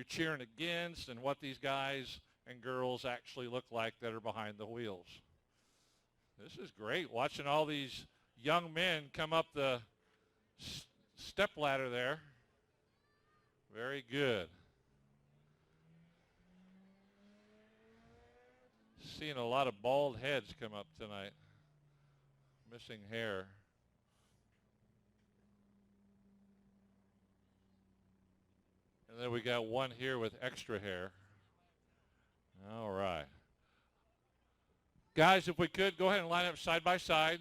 cheering against and what these guys and girls actually look like that are behind the wheels. This is great, watching all these young men come up the step ladder there. Very good. Seeing a lot of bald heads come up tonight. Missing hair. And then we got one here with extra hair. All right. Guys, if we could, go ahead and line up side by side,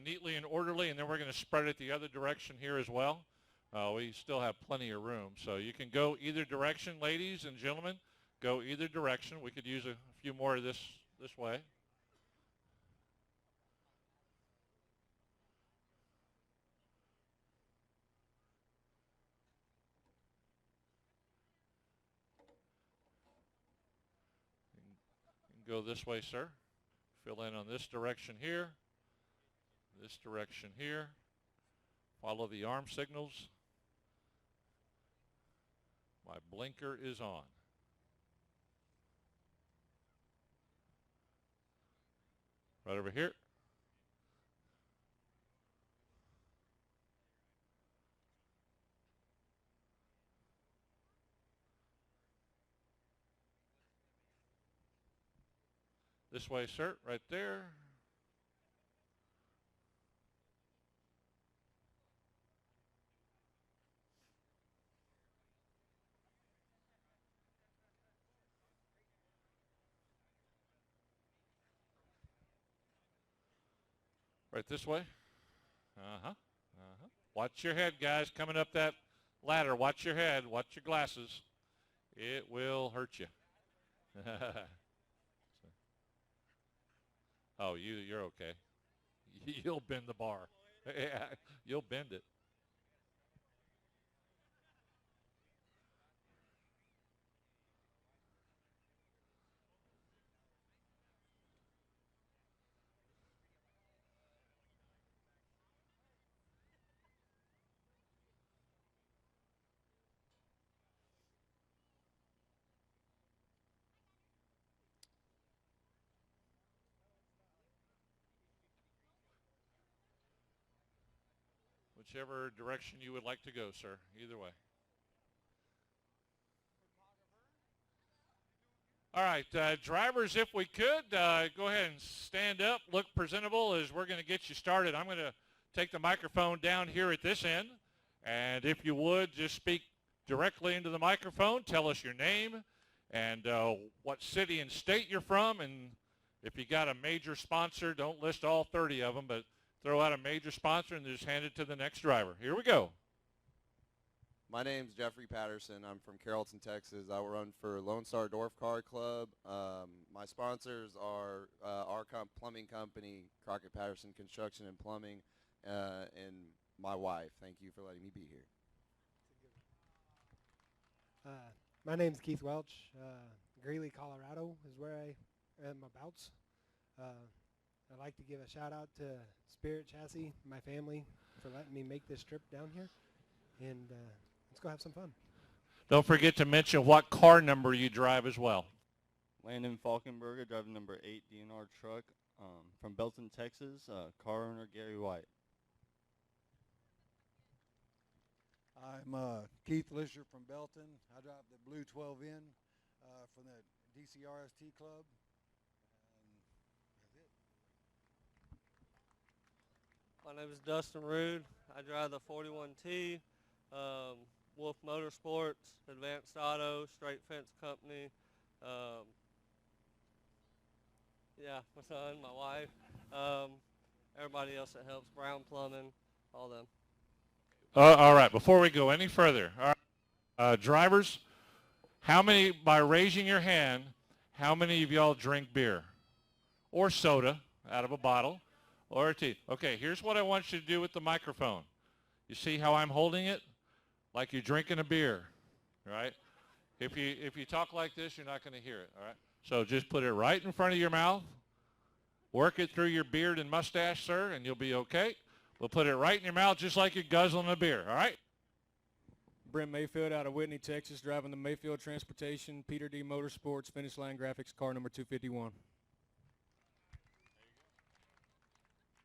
neatly and orderly, and then we're going to spread it the other direction here as well. We still have plenty of room. So you can go either direction, ladies and gentlemen. Go either direction. We could use a few more of this way. You can go this way, sir. Fill in on this direction here. This direction here. Follow the arm signals. My blinker is on. Right over here. This way, sir, right there. Right this way. Watch your head, guys, coming up that ladder. Watch your head. Watch your glasses. It will hurt you. Oh, you're okay. You'll bend the bar. Yeah, you'll bend it. Whichever direction you would like to go, sir. Either way. All right, drivers, if we could, go ahead and stand up, look presentable as we're going to get you started. I'm going to take the microphone down here at this end. And if you would, just speak directly into the microphone. Tell us your name and what city and state you're from. And if you got a major sponsor, don't list all 30 of them, but throw out a major sponsor and just hand it to the next driver. Here we go. My name's Jeffrey Patterson. I'm from Carrollton, Texas. I run for Lone Star Dwarf Car Club. My sponsors are our plumbing company, Crockett Patterson Construction and Plumbing, and my wife. Thank you for letting me be here. My name's Keith Welch. Greeley, Colorado is where I am abouts. I'd like to give a shout out to Spirit Chassis, my family, for letting me make this trip down here. And let's go have some fun. Don't forget to mention what car number you drive as well. Landon Falkenberger, driving number 8 DNR truck from Belton, Texas. Car owner Gary White. I'm Keith Lisher from Belton. I drive the Blue 12N from the DCRST Club. My name is Dustin Rude. I drive the 41T, Wolf Motorsports, Advanced Auto, Straight Fence Company. Yeah, my son, my wife, everybody else that helps, Brown Plumbing, all them. All right, before we go any further, all right, drivers, how many, by raising your hand, how many of y'all drink beer or soda out of a bottle? Or a tea. Okay, here's what I want you to do with the microphone. You see how I'm holding it? Like you're drinking a beer, right? If you talk like this, you're not going to hear it, all right? So just put it right in front of your mouth. Work it through your beard and mustache, sir, and you'll be okay. We'll put it right in your mouth just like you're guzzling a beer, all right? Brent Mayfield out of Whitney, Texas, driving the Mayfield Transportation, Peter D. Motorsports, Finish Line Graphics, car number 251.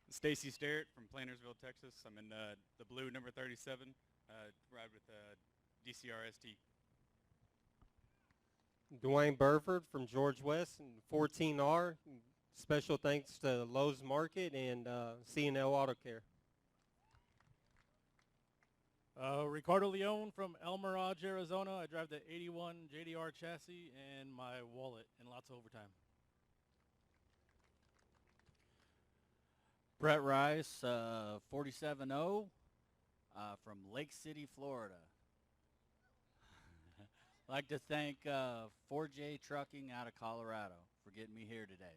Stacy Sterrett from Plantersville, Texas. I'm in the blue number 37, ride with DCRST. Dwayne Burford from George West, 14R. Special thanks to Lowe's Market and C&L Auto Care. Ricardo Leone from El Mirage, Arizona. I drive the 81 JDR chassis and my wallet and lots of overtime. Brett Rice, 47-0 from Lake City, Florida. I'd like to thank 4J Trucking out of Colorado for getting me here today.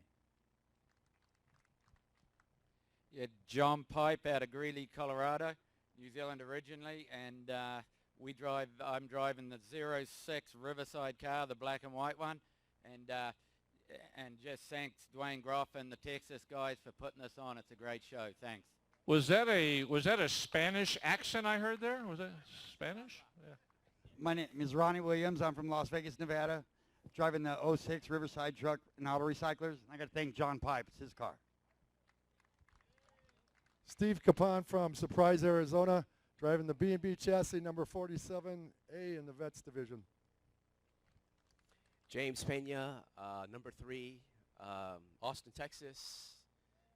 Yeah, John Pipe out of Greeley, Colorado, New Zealand originally, and I'm driving the 06 Riverside car, the black and white one, and just thanks Dwayne Groff and the Texas guys for putting this on. It's a great show. Thanks. Was that a Spanish accent I heard there? Was that Spanish? Yeah. My name is Ronnie Williams. I'm from Las Vegas, Nevada, driving the 06 Riverside truck and auto recyclers. I got to thank John Pipe. It's his car. Steve Capon from Surprise, Arizona, driving the B&B chassis number 47A in the Vets division. James Pena, number 3, Austin, Texas,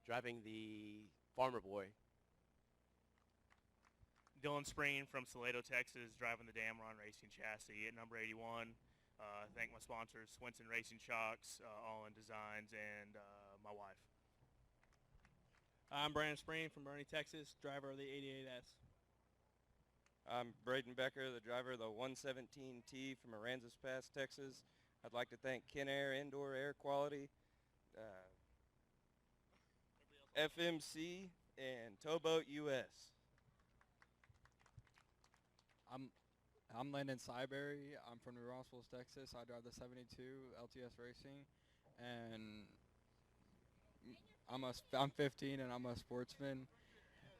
driving the Farmer Boy. Dylan Spreen from Salado, Texas, driving the Damron Racing chassis at number 81. Thank my sponsors, Swinson Racing Shocks, All In Designs, and my wife. I'm Brandon Spreen from Bernie, Texas, driver of the 88S. I'm Braden Becker, the driver of the 117T from Aransas Pass, Texas. I'd like to thank Ken Air Indoor Air Quality, FMC, and Towboat US. I'm Landon Syberry. I'm from New Braunfels, Texas. I drive the 72 LTS Racing, and I'm 15 and I'm a sportsman.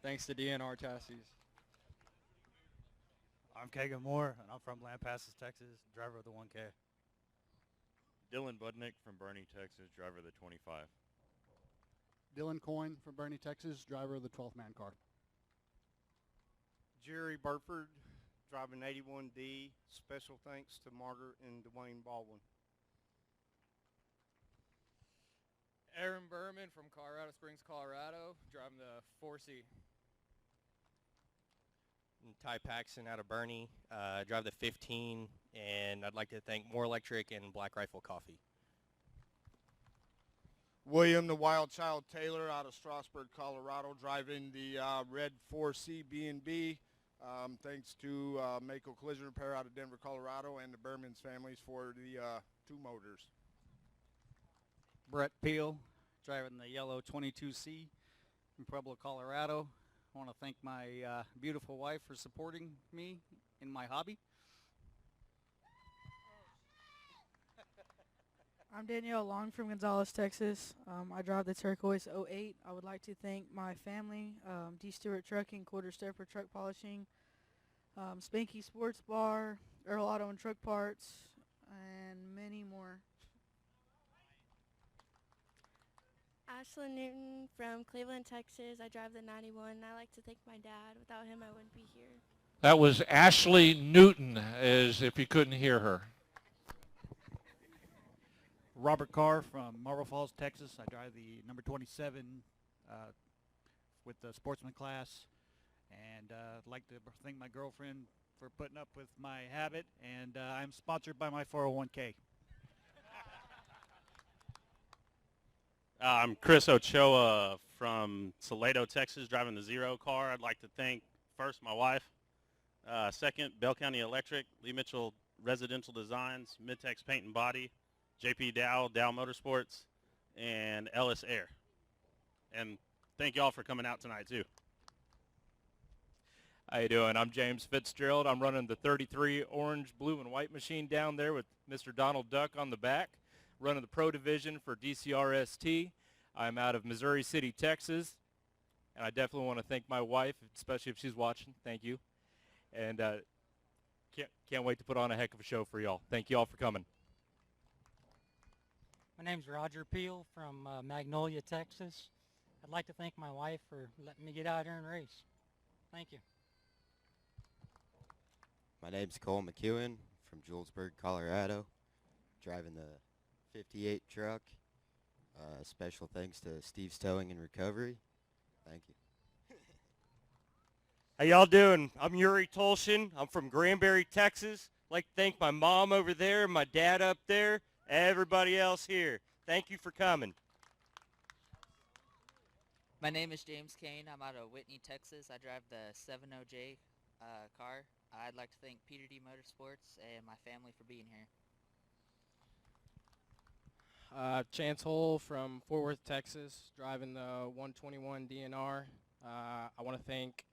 Thanks to DNR chassis. I'm Kagan Moore and I'm from Lampasas, Texas, driver of the 1K. Dylan Budnick from Bernie, Texas, driver of the 25. Dylan Coyne from Bernie, Texas, driver of the 12th man car. Jerry Burford, driving 81D. Special thanks to Margaret and Dwayne Baldwin. Aaron Berman from Colorado Springs, Colorado, driving the 4C. Ty Paxson out of Bernie, drive the 15, and I'd like to thank More Electric and Black Rifle Coffee. William the Wild Child Taylor out of Strasburg, Colorado, driving the red 4C B&B. Thanks to Mako Collision Repair out of Denver, Colorado, and the Berman's families for the 2 motors. Brett Peel, driving the yellow 22C from Pueblo, Colorado. I want to thank my beautiful wife for supporting me in my hobby. I'm Danielle Long from Gonzales, Texas. I drive the Turquoise 08. I would like to thank my family, D. Stewart Trucking, Quarter Stepper Truck Polishing, Spanky Sports Bar, Earl Auto and Truck Parts, and many more. Ashlyn Newton from Cleveland, Texas. I drive the 91. I like to thank my dad. Without him, I wouldn't be here. That was Ashley Newton, as if you couldn't hear her. Robert Carr from Marble Falls, Texas. I drive the number 27 with the sportsman class. And I'd like to thank my girlfriend for putting up with my habit. And I'm sponsored by my 401k. I'm Chris Ochoa from Salado, Texas, driving the 0 car. I'd like to thank first my wife, second Bell County Electric, Lee Mitchell Residential Designs, Midtex Paint and Body, JP Dow Motorsports, and Ellis Air. And thank y'all for coming out tonight too. How you doing? I'm James Fitzgerald. I'm running the 33 orange, blue, and white machine down there with Mr. Donald Duck on the back, running the Pro Division for DCRST. I'm out of Missouri City, Texas, and I definitely want to thank my wife, especially if she's watching. Thank you. And Can't wait to put on a heck of a show for y'all. Thank you all for coming. My name's Roger Peel from Magnolia, Texas. I'd like to thank my wife for letting me get out here and race. Thank you. My name's Cole McEwen from Julesburg, Colorado, driving the 58 truck. Special thanks to Steve's Towing and Recovery. Thank you. How y'all doing? I'm Yuri Tolshin. I'm from Granbury, Texas. I'd like to thank my mom over there, my dad up there, everybody else here. Thank you for coming. My name is James Kane. I'm out of Whitney, Texas. I drive the 70J car. I'd like to thank Peter D. Motorsports and my family for being here. Chance Hole from Fort Worth, Texas, driving the 121 DNR. I want to thank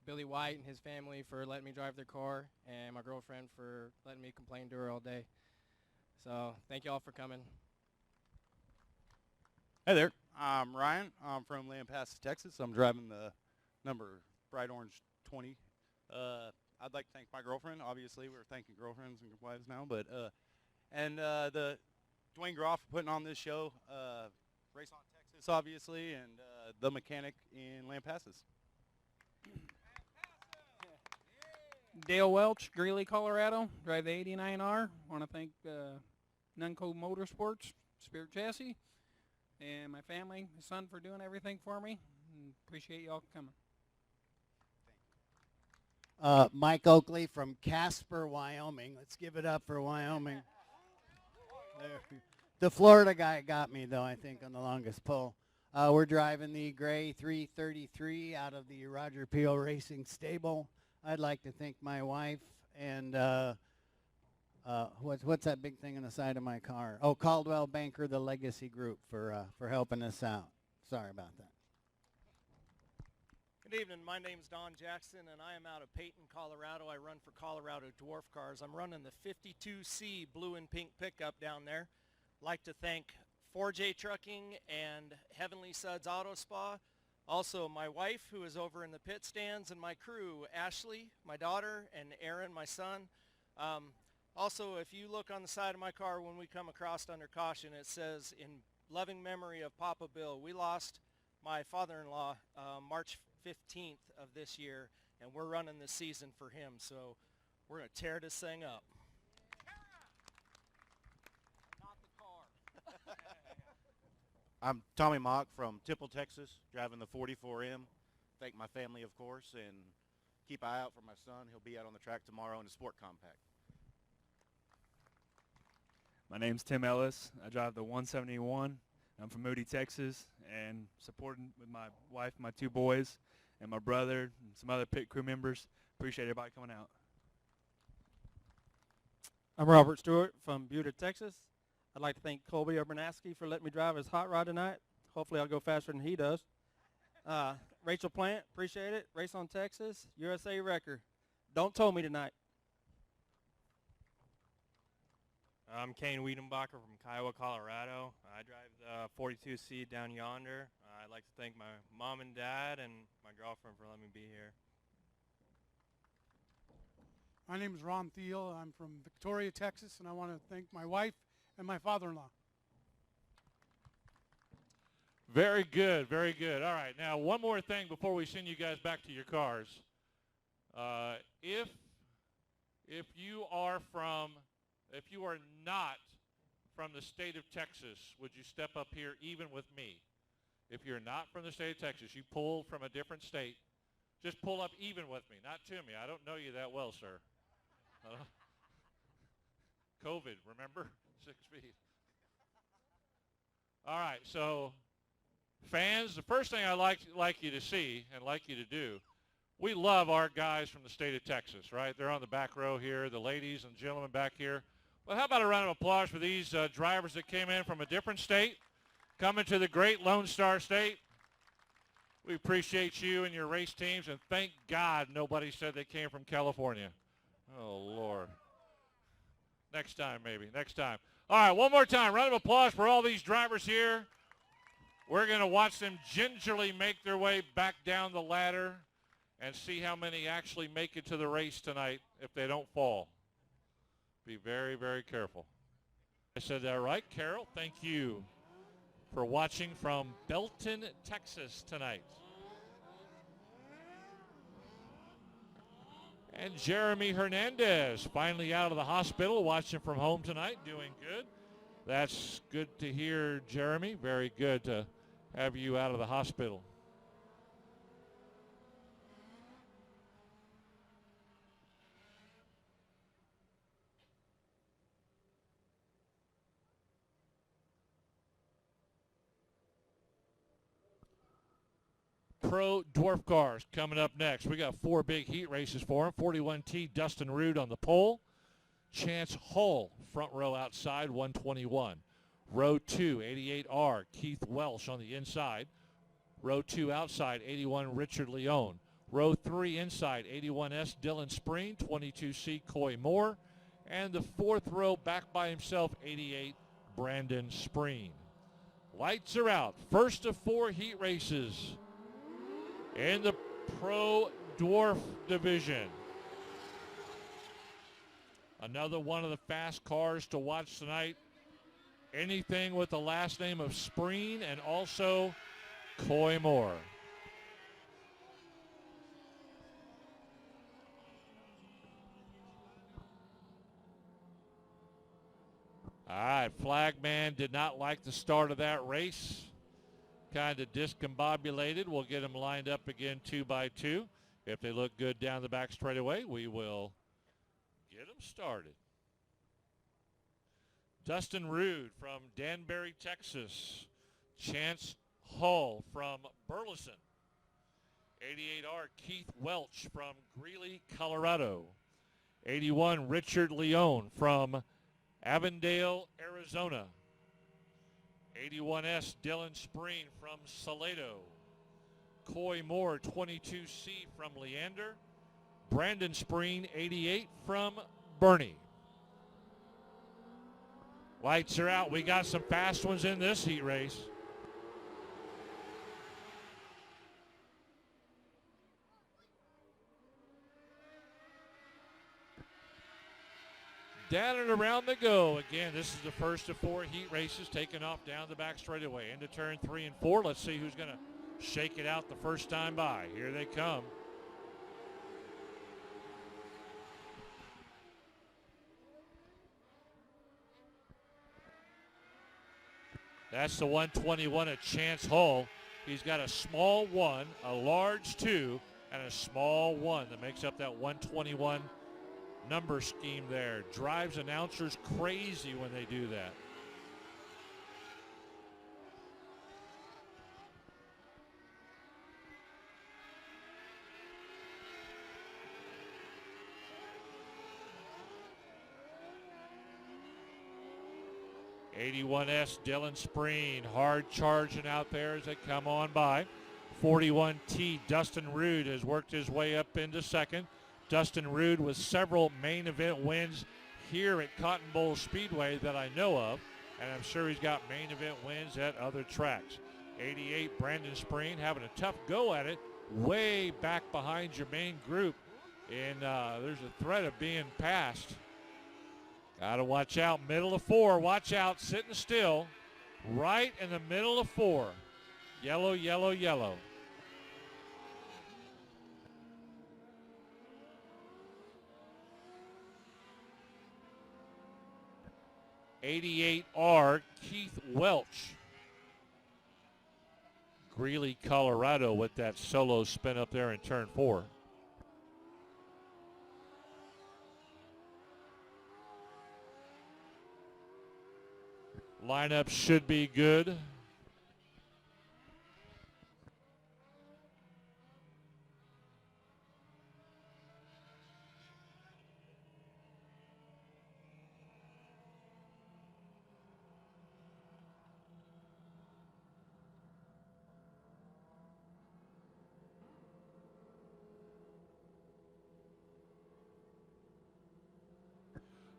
Billy White and his family for letting me drive their car, and my girlfriend for letting me complain to her all day. So thank you all for coming. Hey there, I'm Ryan. I'm from Lampasas, Texas. I'm driving the number bright orange 20. I'd like to thank my girlfriend. Obviously, we're thanking girlfriends and wives now, but and the Dwayne Groff for putting on this show. Race on Texas, obviously, and the mechanic in Lampasas. Dale Welch, Greeley, Colorado, drive the 89R. Want to thank Nunco Motorsports, Spirit Chassis, and my family, my son, for doing everything for me. And appreciate y'all coming. Mike Oakley from Casper, Wyoming. Let's give it up for Wyoming. There. The Florida guy got me, though, I think, on the longest pull. We're driving the gray 333 out of the Roger Peel Racing stable. I'd like to thank my wife and what's that big thing on the side of my car? Oh, Caldwell Banker, the Legacy Group, for helping us out. Sorry about that. Good evening. My name's Don Jackson, and I am out of Peyton, Colorado. I run for Colorado Dwarf Cars. I'm running the 52C blue and pink pickup down there. Like to thank 4J Trucking and Heavenly Suds Auto Spa. Also, my wife, who is over in the pit stands, and my crew, Ashley, my daughter, and Aaron, my son. Also, if you look on the side of my car when we come across under caution, it says, in loving memory of Papa Bill. We lost my father-in-law March 15th of this year, and we're running the season for him, so we're going to tear this thing up. I'm Tommy Mock from Temple, Texas, driving the 44M. Thank my family, of course, and keep an eye out for my son. He'll be out on the track tomorrow in a Sport Compact. My name's Tim Ellis. I drive the 171. I'm from Moody, Texas, and supporting with my wife, my two boys, and my brother, and some other pit crew members. Appreciate everybody coming out. I'm Robert Stewart from Buda, Texas. I'd like to thank Colby Urbanowski for letting me drive his hot rod tonight. Hopefully I'll go faster than he does. Rachel Plant, appreciate it. Race on Texas, USA Wrecker. Don't tow me tonight. I'm Kane Wiedenbacher from Kiowa, Colorado. I drive the 42C down yonder. I'd like to thank my mom and dad and my girlfriend for letting me be here. My name is Ron Thiel. I'm from Victoria, Texas, and I want to thank my wife and my father-in-law. Very good, very good. All right, now one more thing before we send you guys back to your cars. If you are not from the state of Texas, would you step up here even with me? If you're not from the state of Texas, you pulled from a different state, just pull up even with me, not to me. I don't know you that well, sir. COVID, remember? 6 feet. All right, so fans, the first thing I'd like you to see and like you to do, we love our guys from the state of Texas, right? They're on the back row here, the ladies and gentlemen back here. Well, how about a round of applause for these drivers that came in from a different state, coming to the great Lone Star State. We appreciate you and your race teams, and thank God nobody said they came from California. Oh, Lord. Next time, maybe. Next time. All right, one more time. Round of applause for all these drivers here. We're going to watch them gingerly make their way back down the ladder and see how many actually make it to the race tonight if they don't fall. Be very, very careful. I said that right, Carol. Thank you for watching from Belton, Texas tonight. And Jeremy Hernandez finally out of the hospital, watching from home tonight, doing good. That's good to hear, Jeremy. Very good to have you out of the hospital. Pro Dwarf cars coming up next. We got 4 big heat races for them. 41T Dustin Rood on the pole. Chance Hull, front row outside, 121. Row 2, 88R, Keith Welsh on the inside. Row 2 outside, 81 Richard Leone. Row 3 inside, 81S Dylan Spreen, 22C Coy Moore. And the 4th row back by himself, 88 Brandon Spreen. Lights are out. First of 4 heat races in the Pro Dwarf division. Another one of the fast cars to watch tonight. Anything with the last name of Spreen and also Coy Moore. All right, Flagman did not like the start of that race. Kind of discombobulated. We'll get them lined up again 2 by 2. If they look good down the back straightaway, we will get them started. Dustin Rood from Danbury, Texas. Chance Hull from Burleson. 88R Keith Welch from Greeley, Colorado. 81 Richard Leone from Avondale, Arizona. 81S Dylan Spreen from Salado. Coy Moore 22C from Leander. Brandon Spreen 88 from Bernie. Lights are out. We got some fast ones in this heat race. Down and around they go. Again, this is the first of 4 heat races taking off down the back straightaway. Into turn 3 and 4. Let's see who's going to shake it out the first time by. Here they come. That's the 121 at Chance Hull. He's got a small 1, a large 2, and a small 1 that makes up that 121 number scheme there. Drives announcers crazy when they do that. '81S Dylan Spreen, hard charging out there as they come on by. 41T Dustin Rood has worked his way up into second. Dustin Rood with several main event wins here at Cotton Bowl Speedway that I know of, and I'm sure he's got main event wins at other tracks. 88 Brandon Spreen having a tough go at it, way back behind your main group, and there's a threat of being passed. Got to watch out, middle of 4. Watch out, sitting still, right in the middle of 4. Yellow, yellow, yellow. '88R Keith Welch. Greeley, Colorado with that solo spin up there in turn 4. Lineup should be good.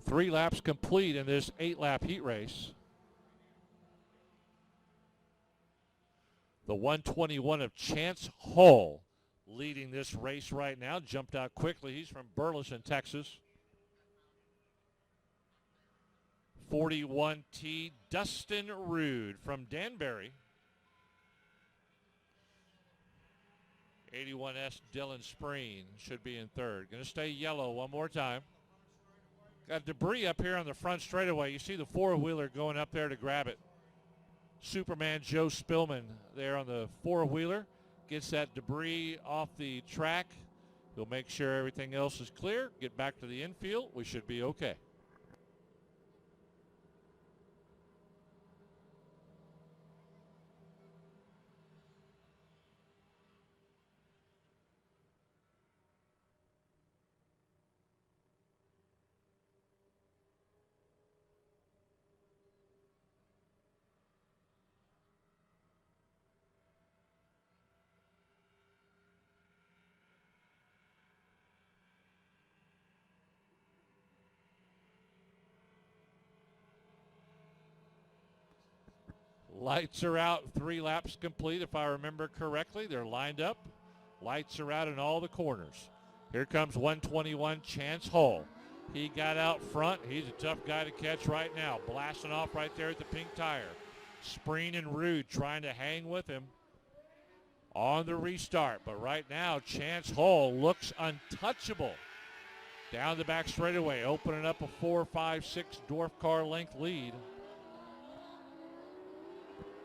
Three laps complete in this 8-lap heat race. The 121 of Chance Hull leading this race right now. Jumped out quickly. He's from Burleson, Texas. 41T, Dustin Rude from Danbury. 81S, Dylan Spreen should be in third. Going to stay yellow one more time. Got debris up here on the front straightaway. You see the four-wheeler going up there to grab it. Superman Joe Spillman there on the four-wheeler. Gets that debris off the track. He'll make sure everything else is clear. Get back to the infield. We should be okay. Lights are out, 3 laps complete if I remember correctly. They're lined up. Lights are out in all the corners. Here comes 121 Chance Hull. He got out front. He's a tough guy to catch right now. Blasting off right there at the pink tire. Spreen and Rude trying to hang with him on the restart. But right now, Chance Hull looks untouchable. Down the back straightaway, opening up a 4, 5, 6 Dwarf car length lead.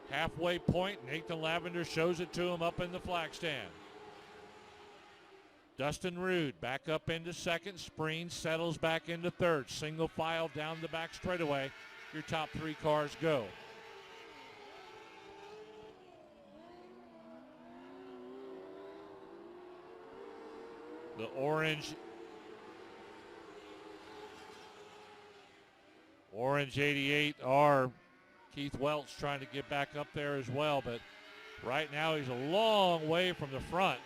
Halfway point, Nathan Lavender shows it to him up in the flag stand. Dustin Rude back up into second. Spreen settles back into third. Single file down the back straightaway. Your top 3 cars go. The orange 88R. Keith Welch trying to get back up there as well, but right now he's a long way from the front.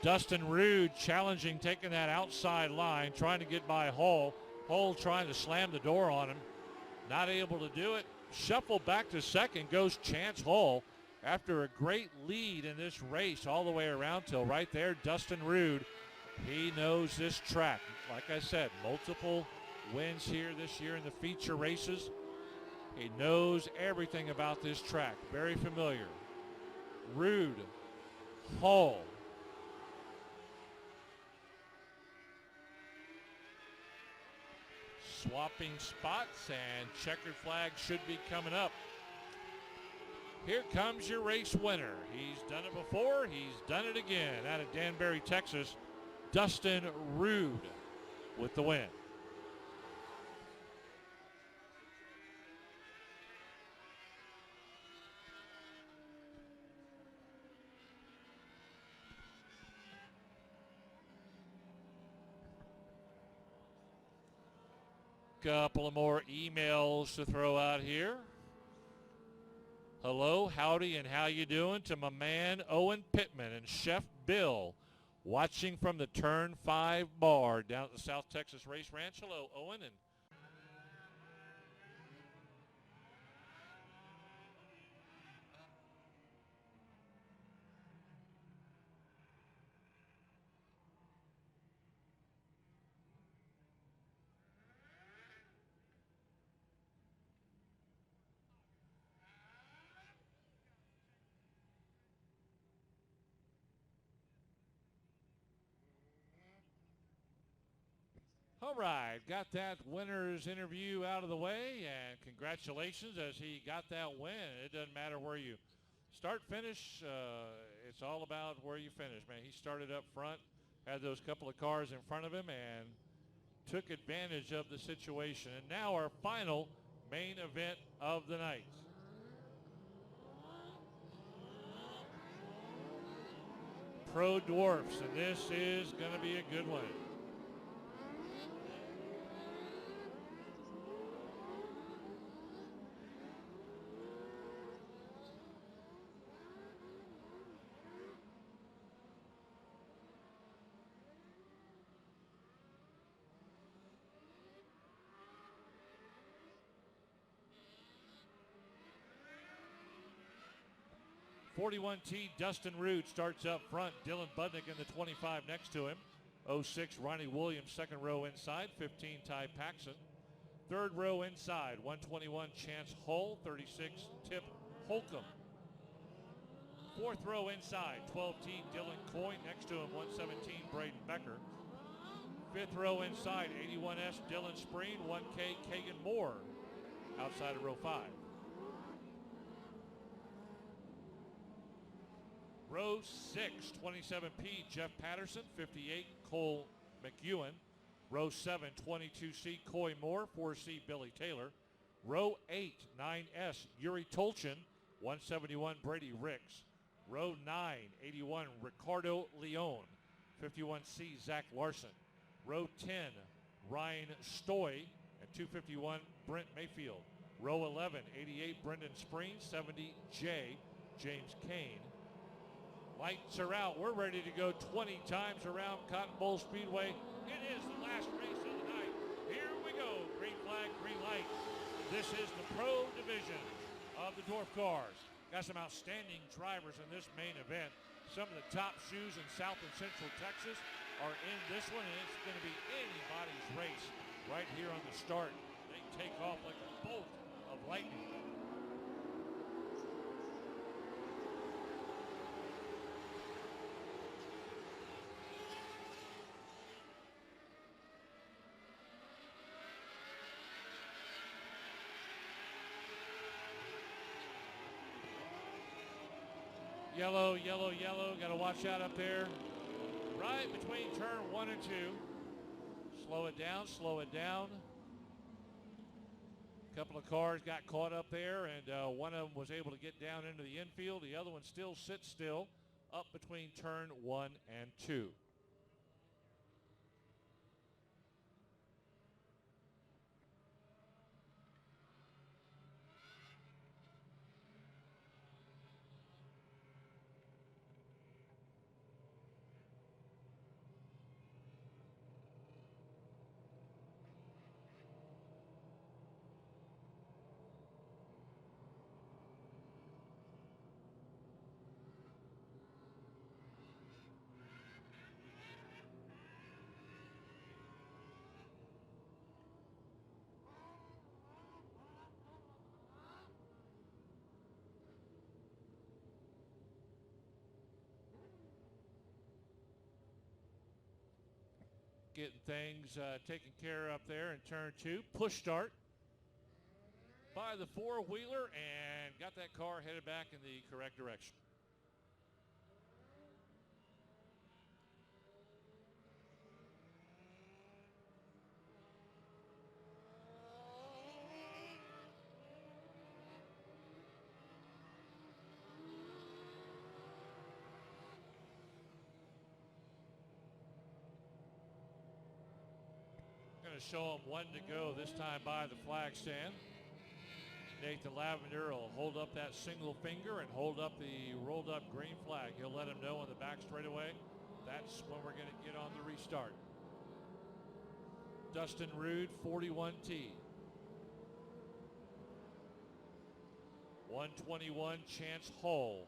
Dustin Rude challenging, taking that outside line, trying to get by Hull. Hull trying to slam the door on him. Not able to do it. Shuffle back to second goes Chance Hull after a great lead in this race all the way around till right there. Dustin Rude, he knows this track. Like I said, multiple wins here this year in the feature races. He knows everything about this track. Very familiar. Rude, Hull. Swapping spots, and checkered flag should be coming up. Here comes your race winner. He's done it before. He's done it again. Out of Danbury, Texas, Dustin Rude with the win. Couple of more emails to throw out here. Hello, howdy, and how you doing to my man Owen Pittman and Chef Bill watching from the Turn 5 bar down at the South Texas Race Ranch. Hello, Owen. And all right, got that winner's interview out of the way, and congratulations as he got that win. It doesn't matter where you start, finish. It's all about where you finish, man. He started up front, had those couple of cars in front of him, and took advantage of the situation. And now our final main event of the night. Pro Dwarfs, and this is going to be a good one. .41T Dustin Rude starts up front. Dylan Budnick in the 25 next to him. 06 Ronnie Williams second row inside. 15 Ty Paxson. Third row inside, 121 Chance Hull, 36 Tip Holcomb. Fourth row inside, 12T Dylan Coy, next to him 117 Braden Becker. Fifth row inside, 81S Dylan Spreen, 1K Kagan Moore, outside of row 5. Row 6, 27P Jeff Patterson, 58 Cole McEwen. Row 7, 22C Coy Moore, 4C Billy Taylor. Row 8, 9S Yuri Tolchin, 171 Brady Ricks. Row 9, 81 Ricardo Leon, 51C Zach Larson. Row 10, Ryan Stoy, and 251 Brent Mayfield. Row 11, 88 Brendan Spreen, 70J James Kane. Lights are out. We're ready to go 20 times around Cotton Bowl Speedway. It is the last race of the night. Here we go. Green flag, green light. This is the pro division of the Dwarf cars. Got some outstanding drivers in this main event. Some of the top shoes in South and Central Texas are in this one, and it's going to be anybody's race right here on the start. They take off like a bolt of lightning. Yellow, yellow, yellow. Got to watch out up there. Right between turn 1 and 2. Slow it down, slow it down. A couple of cars got caught up there, and one of them was able to get down into the infield. The other one still sits still up between turn 1 and 2. Getting things taken care of up there in turn 2. Push start by the four-wheeler, and got that car headed back in the correct direction. Show them 1 to go this time by the flag stand. Nathan Lavender will hold up that single finger and hold up the rolled up green flag. He'll let them know on the back straightaway that's when we're going to get on the restart. Dustin Rude, 41T. 121 Chance Hull.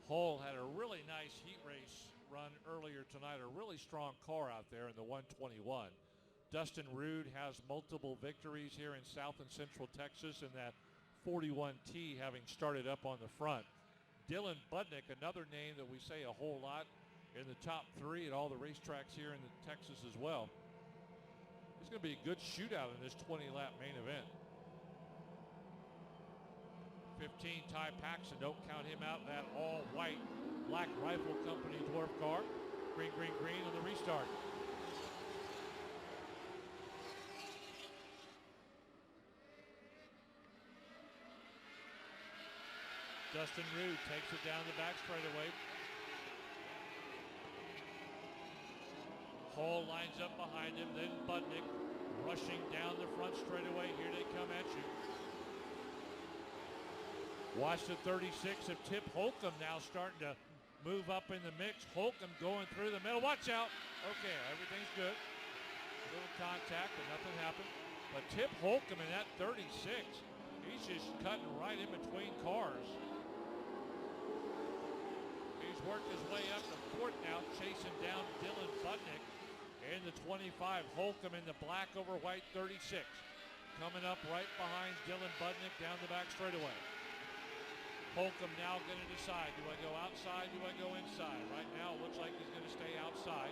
Hull had a really nice heat race run earlier tonight. A really strong car out there in the 121. Dustin Rude has multiple victories here in South and Central Texas in that 41T, having started up on the front. Dylan Budnick, another name that we say a whole lot, in the top 3 at all the racetracks here in Texas as well. It's going to be a good shootout in this 20-lap main event. 15 Ty Paxton, don't count him out. That all-white Black Rifle Company Dwarf car. Green, green, green on the restart. Dustin Rude takes it down the back straightaway. Hall lines up behind him, then Budnick rushing down the front straightaway. Here they come at you. Watch the 36 of Tip Holcomb now starting to move up in the mix. Holcomb going through the middle. Watch out. Okay, everything's good. A little contact, but nothing happened. But Tip Holcomb in that 36, he's just cutting right in between cars. He's worked his way up to fourth now, chasing down Dylan Budnick In the 25, Holcomb in the black over white 36. Coming up right behind Dylan Budnick down the back straightaway. Holcomb now going to decide, do I go outside, do I go inside? Right now it looks like he's going to stay outside.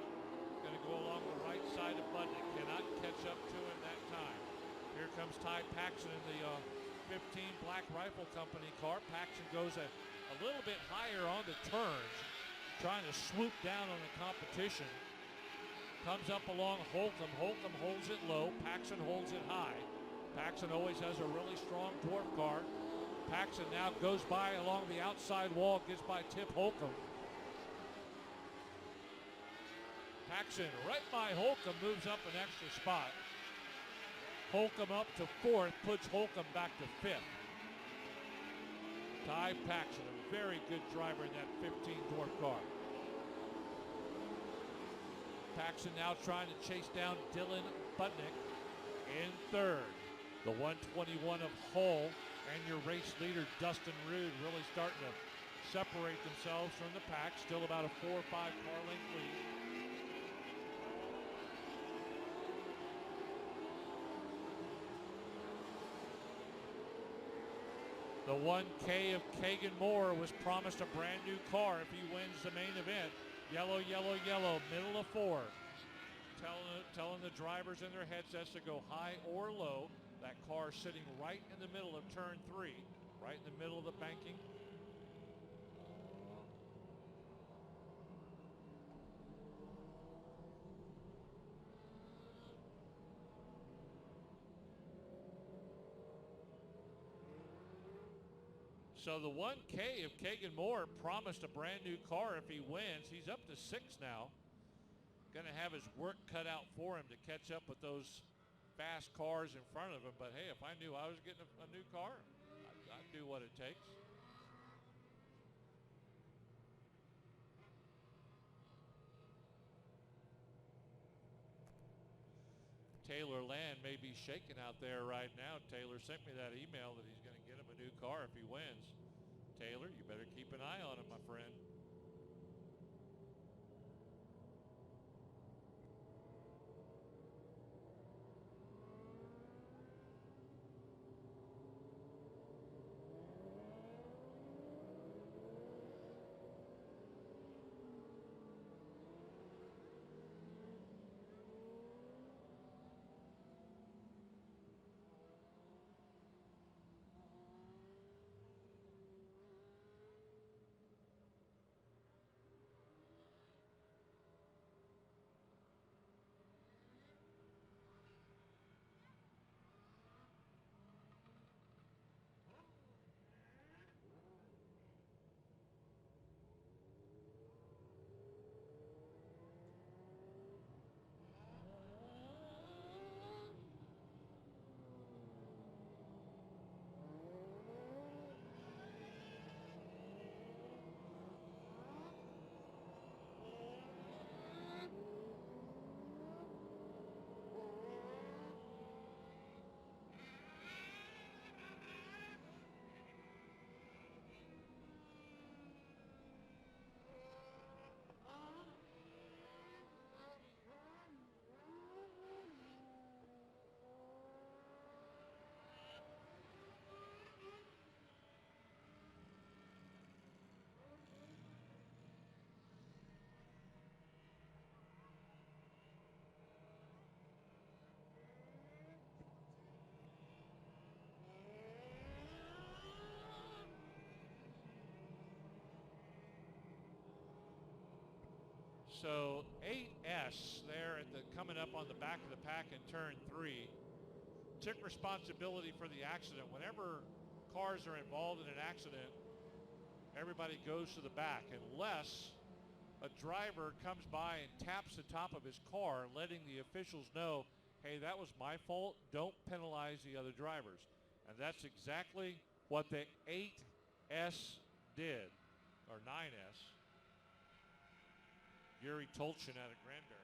Going to go along the right side of Budnick. Cannot catch up to him that time. Here comes Ty Paxton in the 15 Black Rifle Company car. Paxton goes a little bit higher on the turns, trying to swoop down on the competition. Comes up along Holcomb. Holcomb holds it low. Paxton holds it high. Paxton always has a really strong Dwarf car. Paxton now goes by along the outside wall, gets by Tip Holcomb. Paxton right by Holcomb moves up an extra spot. Holcomb up to 4th, puts Holcomb back to 5th. Ty Paxton, a very good driver in that 15 Dwarf car. Paxton now trying to chase down Dylan Budnick in 3rd. The 121 of Hull and your race leader Dustin Rude really starting to separate themselves from the pack. Still about a 4 or 5 car length lead. The 1K of Kagan Moore was promised a brand new car if he wins the main event. Yellow, yellow, yellow, middle of 4. Telling the drivers in their headsets to go high or low. That car sitting right in the middle of turn 3, right in the middle of the banking. So the 1K of Kagan Moore promised a brand new car if he wins. He's up to 6 now. Going to have his work cut out for him to catch up with those fast cars in front of him. But hey, if I knew I was getting a new car, I'd do what it takes. Taylor Land may be shaking out there right now. Taylor sent me that email that he's going to get him a new car if he wins. Taylor, you better keep an eye on him, my friend. So 8S there at the coming up on the back of the pack in turn 3 took responsibility for the accident. Whenever cars are involved in an accident, everybody goes to the back unless a driver comes by and taps the top of his car, letting the officials know, hey, that was my fault. Don't penalize the other drivers. And that's exactly what the 8S did, or 9S. Yuri Tolchin out of Granbury.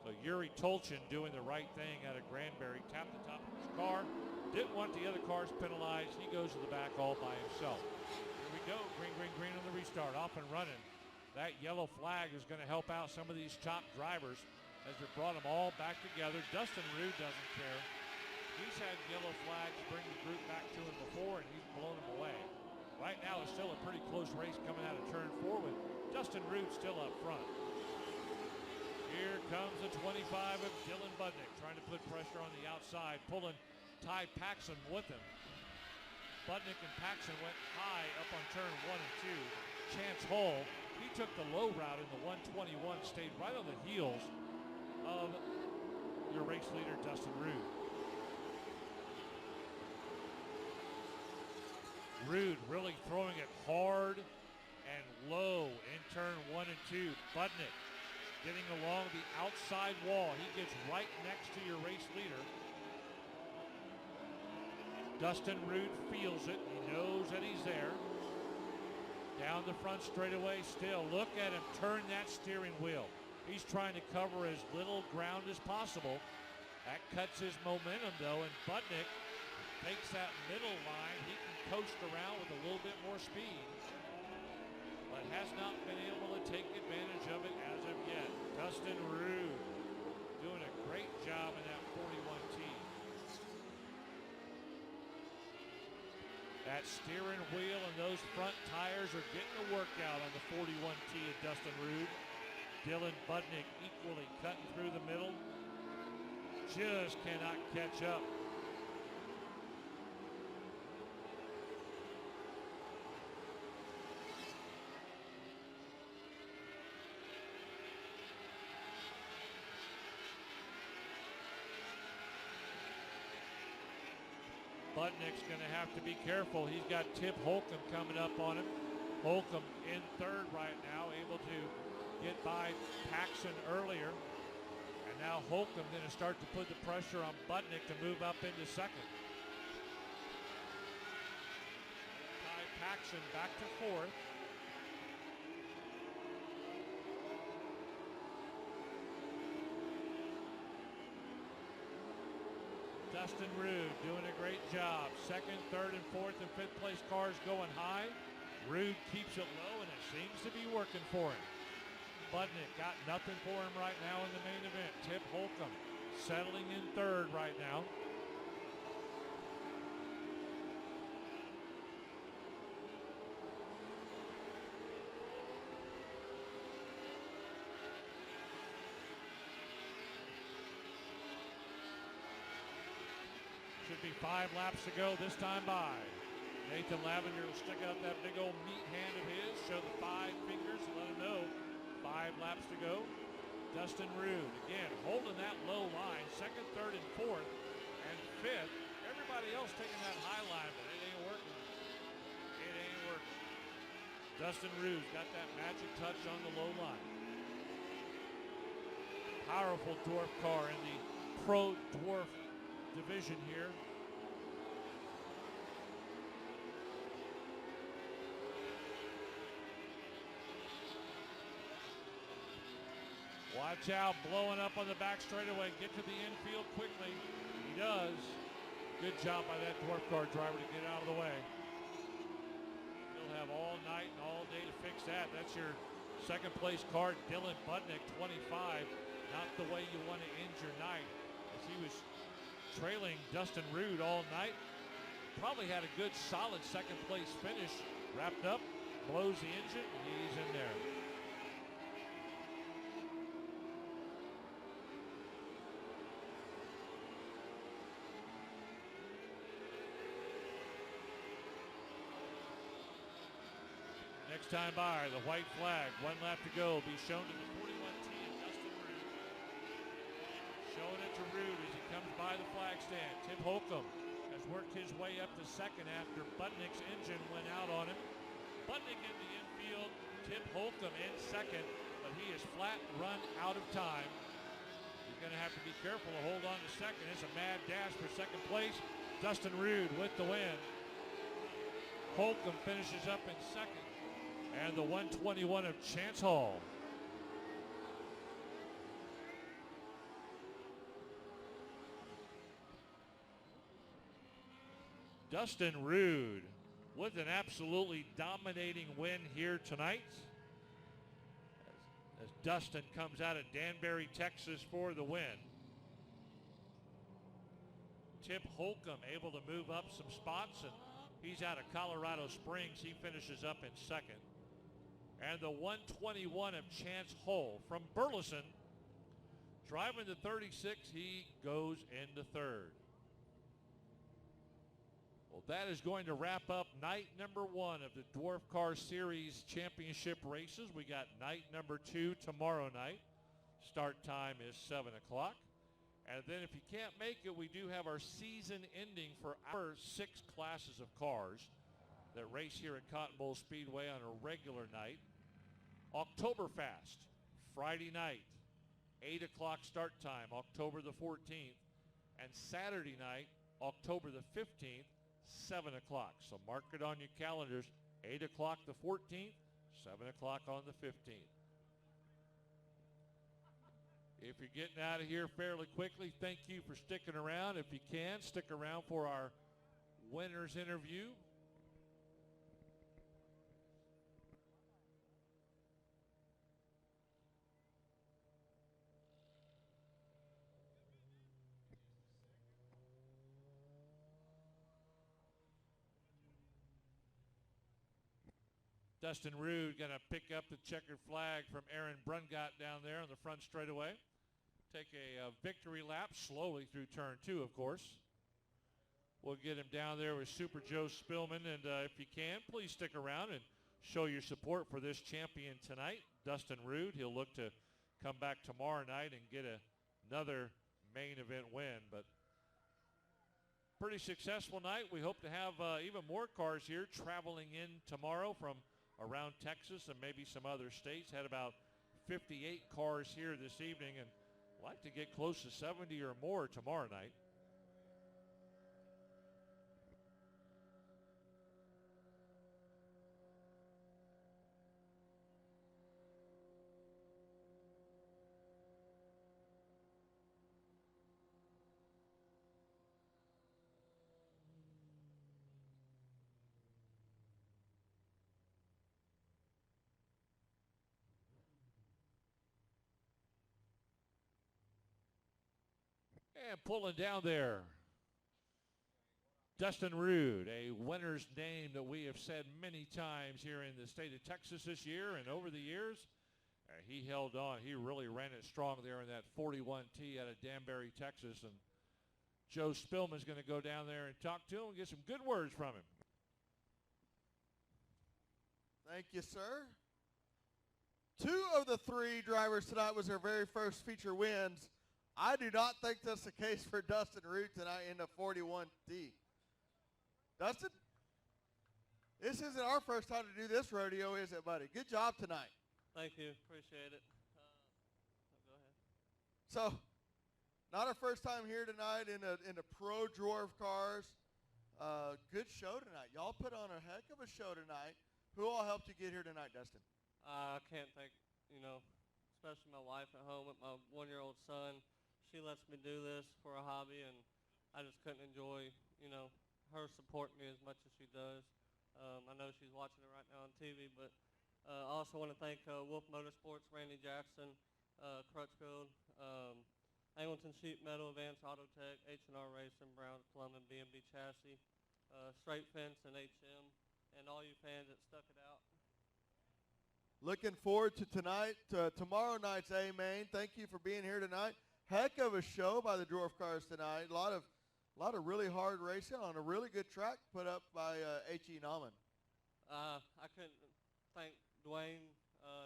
So Yuri Tolchin doing the right thing out of Granbury. Tapped the top of his car, Didn't want the other cars penalized. He goes to the back all by himself. Here we go. Green, green, green on the restart. Off and running. That yellow flag is going to help out some of these top drivers as they brought them all back together. Dustin Rude doesn't care. He's had yellow flags bring the group back to him before, and he's blown them away. Right now, it's still a pretty close race coming out of turn 4 with Dustin Rude still up front. Here comes the 25 of Dylan Budnick trying to put pressure on the outside, pulling Ty Paxson with him. Budnick and Paxson went high up on turn 1 and 2. Chance Hall, he took the low route in the 121, stayed right on the heels of your race leader, Dustin Rude. Rude really throwing it hard and low in turn 1 and 2. Budnick getting along the outside wall. He gets right next to your race leader. Dustin Rude feels it. He knows that he's there. Down the front straightaway still. Look at him turn that steering wheel. He's trying to cover as little ground as possible. That cuts his momentum though, and Budnick takes that middle line. He can coast around with a little bit more speed, but has not been able to take advantage of it as of yet. Dustin Rude doing a great job in that 41T. That steering wheel and those front tires are getting a workout on the 41T of Dustin Rude. Dylan Budnick equally cutting through the middle. Just cannot catch up. Budnick's going to have to be careful. He's got Tip Holcomb coming up on him. Holcomb in third right now, able to get by Paxson earlier. And now Holcomb going to start to put the pressure on Budnick to move up into second. Ty Paxson back to fourth. Dustin Rude doing a great job. Second, third, and fourth and fifth place cars going high. Rude keeps it low, and it seems to be working for him. Budnick got nothing for him right now in the main event. Tip Holcomb settling in third right now. Should be 5 laps to go this time by. Nathan Lavender will stick out that big old meat hand of his, show the 5 fingers, and let him know 5 laps to go. Dustin Rude, again, holding that low line, second, third, and fourth, and fifth. Everybody else taking that high line, but it ain't working. It ain't working. Dustin Rude's got that magic touch on the low line. Powerful Dwarf car in the Pro Dwarf division here. Watch out, blowing up on the back straightaway. Get to the infield quickly. He does. Good job by that Dwarf car driver to get out of the way. He'll have all night and all day to fix that. That's your second place car, Dylan Budnick, 25. Not the way you want to end your night, as he was trailing Dustin Rude all night. Probably had a good solid second place finish. Wrapped up, blows the engine, and he's in there. Next time by, the white flag, 1 lap to go, be shown to the 41T of Dustin Rude. Showing it to Rude as he comes by the flag stand. Tip Holcomb has worked his way up to second after Budnick's engine went out on him. Budnick in the infield, Tip Holcomb in second, but he is flat run out of time. He's going to have to be careful to hold on to second. It's a mad dash for second place. Dustin Rude with the win. Holcomb finishes up in second. And the 121 of Chance Hall. Dustin Rude with an absolutely dominating win here tonight. As Dustin comes out of Danbury, Texas for the win. Tip Holcomb able to move up some spots, and he's out of Colorado Springs. He finishes up in second. And the 121 of Chance Hull from Burleson, driving the 36, he goes into third. Well, that is going to wrap up night number 1 of the Dwarf Car Series Championship races. We got night number 2 tomorrow night. Start time is 7 o'clock. And then if you can't make it, we do have our season ending for our 6 classes of cars that race here at Cotton Bowl Speedway on a regular night. Oktoberfest, Friday night, 8 o'clock start time, October the 14th. And Saturday night, October the 15th, 7 o'clock. So mark it on your calendars, 8 o'clock the 14th, 7 o'clock on the 15th. If you're getting out of here fairly quickly, thank you for sticking around. If you can, stick around for our winners interview. Dustin Rude going to pick up the checkered flag from Aaron Brungott down there on the front straightaway. Take a victory lap slowly through turn 2, of course. We'll get him down there with Super Joe Spillman. And if you can, please stick around and show your support for this champion tonight, Dustin Rude. He'll look to come back tomorrow night and get another main event win. But pretty successful night. We hope to have even more cars here traveling in tomorrow from around Texas and maybe some other states. Had about 58 cars here this evening, and like to get close to 70 or more tomorrow night. And pulling down there, Dustin Rude, a winner's name that we have said many times here in the state of Texas this year and over the years. He held on. He really ran it strong there in that 41T out of Danbury, Texas. And Joe Spillman's going to go down there and talk to him and get some good words from him. Thank you, sir. 2 of the 3 drivers tonight was their very first feature wins. I do not think that's the case for Dustin Rude tonight in the 41T. Dustin, this isn't our first time to do this rodeo, is it, buddy? Good job tonight. Thank you. Appreciate it. Go ahead. So, not our first time here tonight in the pro dwarf cars. Good show tonight. Y'all put on a heck of a show tonight. Who all helped you get here tonight, Dustin? I can't thank, especially my wife at home with my 1-year-old son. She lets me do this for a hobby, and I just couldn't enjoy, her supporting me as much as she does. I know she's watching it right now on TV, but I also want to thank Wolf Motorsports, Randy Jackson, Crutchfield, Angleton Sheet Metal, Advanced Auto Tech, H&R Racing, Brown's Plumbing, B&B Chassis, Straight Fence, and HM, and all you fans that stuck it out. Looking forward to tonight, tomorrow night's A-Main. Thank you for being here tonight. Heck of a show by the Dwarf cars tonight. A lot of really hard racing on a really good track put up by H.E. Nauman. I couldn't thank Dwayne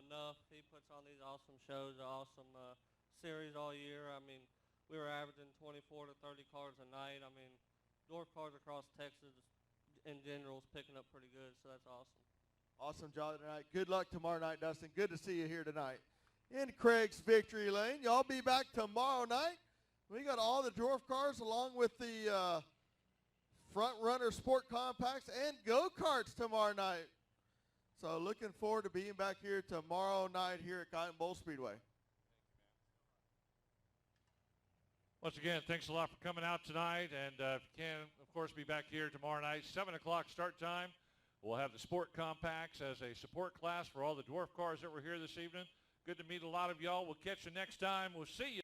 enough. He puts on these awesome shows, awesome series all year. I mean, we were averaging 24 to 30 cars a night. I mean, Dwarf cars across Texas in general is picking up pretty good, so that's awesome. Awesome job tonight. Good luck tomorrow night, Dustin. Good to see you here tonight. In Craig's Victory Lane. Y'all be back tomorrow night. We got all the Dwarf cars along with the Front Runner Sport Compacts and go-karts tomorrow night. So looking forward to being back here tomorrow night here at Cotton Bowl Speedway. Once again, thanks a lot for coming out tonight. And if you can, of course, be back here tomorrow night, 7 o'clock start time. We'll have the Sport Compacts as a support class for all the Dwarf cars that were here this evening. Good to meet a lot of y'all. We'll catch you next time. We'll see you.